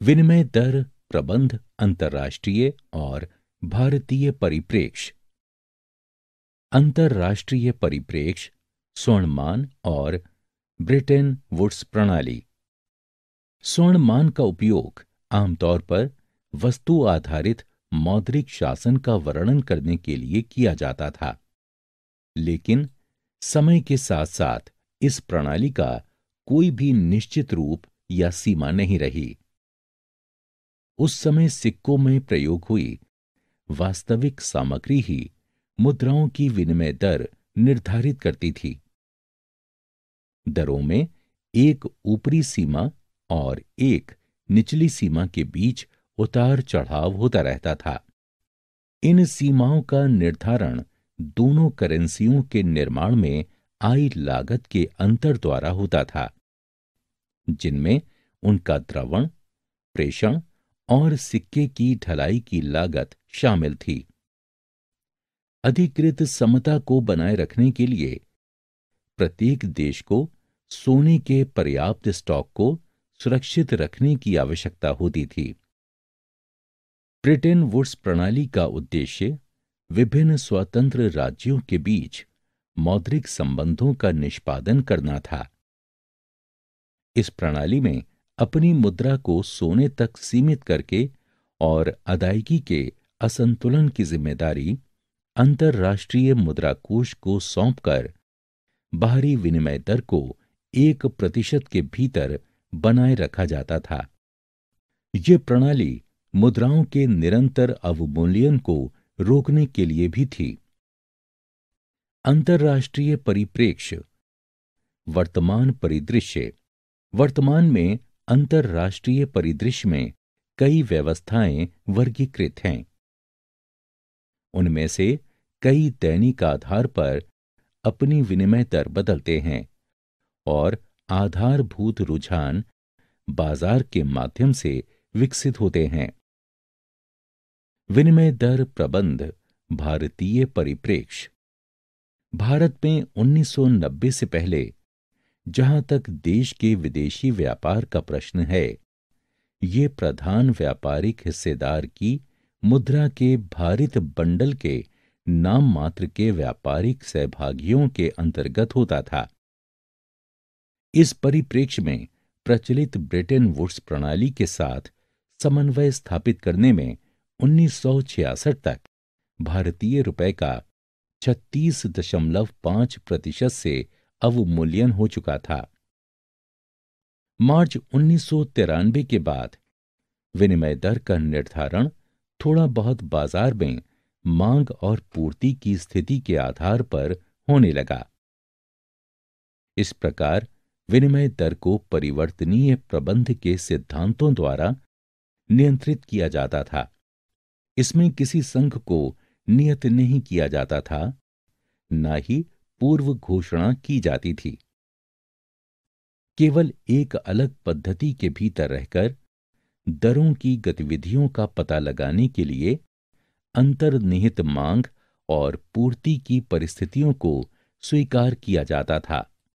विनिमय दर प्रबंध अंतर्राष्ट्रीय और भारतीय परिप्रेक्ष्य। अंतर्राष्ट्रीय परिप्रेक्ष्य, स्वर्णमान और ब्रेटन वुड्स प्रणाली। स्वर्णमान का उपयोग आमतौर पर वस्तु आधारित मौद्रिक शासन का वर्णन करने के लिए किया जाता था, लेकिन समय के साथ साथ इस प्रणाली का कोई भी निश्चित रूप या सीमा नहीं रही। उस समय सिक्कों में प्रयोग हुई वास्तविक सामग्री ही मुद्राओं की विनिमय दर निर्धारित करती थी। दरों में एक ऊपरी सीमा और एक निचली सीमा के बीच उतार चढ़ाव होता रहता था। इन सीमाओं का निर्धारण दोनों करेंसियों के निर्माण में आई लागत के अंतर द्वारा होता था, जिनमें उनका द्रवण, प्रेषण और सिक्के की ढलाई की लागत शामिल थी। अधिकृत समता को बनाए रखने के लिए प्रत्येक देश को सोने के पर्याप्त स्टॉक को सुरक्षित रखने की आवश्यकता होती थी। ब्रेटन वुड्स प्रणाली का उद्देश्य विभिन्न स्वतंत्र राज्यों के बीच मौद्रिक संबंधों का निष्पादन करना था। इस प्रणाली में अपनी मुद्रा को सोने तक सीमित करके और अदायगी के असंतुलन की जिम्मेदारी अंतर्राष्ट्रीय मुद्रा कोष को सौंपकर बाहरी विनिमय दर को 1% के भीतर बनाए रखा जाता था। यह प्रणाली मुद्राओं के निरंतर अवमूल्यन को रोकने के लिए भी थी। अंतर्राष्ट्रीय परिप्रेक्ष्य। वर्तमान परिदृश्य। वर्तमान में अंतर्राष्ट्रीय परिदृश्य में कई व्यवस्थाएं वर्गीकृत हैं। उनमें से कई दैनिक आधार पर अपनी विनिमय दर बदलते हैं और आधारभूत रुझान बाजार के माध्यम से विकसित होते हैं। विनिमय दर प्रबंध भारतीय परिप्रेक्ष्य। भारत में 1990 से पहले जहां तक देश के विदेशी व्यापार का प्रश्न है, ये प्रधान व्यापारिक हिस्सेदार की मुद्रा के भारित बंडल के नाम मात्र के व्यापारिक सहभागियों के अंतर्गत होता था। इस परिप्रेक्ष्य में प्रचलित ब्रेटन वुड्स प्रणाली के साथ समन्वय स्थापित करने में 1966 तक भारतीय रुपए का 36.5% से अवमूल्यन हो चुका था। मार्च 1993 के बाद विनिमय दर का निर्धारण थोड़ा बहुत बाजार में मांग और पूर्ति की स्थिति के आधार पर होने लगा। इस प्रकार विनिमय दर को परिवर्तनीय प्रबंध के सिद्धांतों द्वारा नियंत्रित किया जाता था। इसमें किसी संघ को नियत नहीं किया जाता था, न ही पूर्व घोषणा की जाती थी। केवल एक अलग पद्धति के भीतर रहकर दरों की गतिविधियों का पता लगाने के लिए अंतर्निहित मांग और पूर्ति की परिस्थितियों को स्वीकार किया जाता था।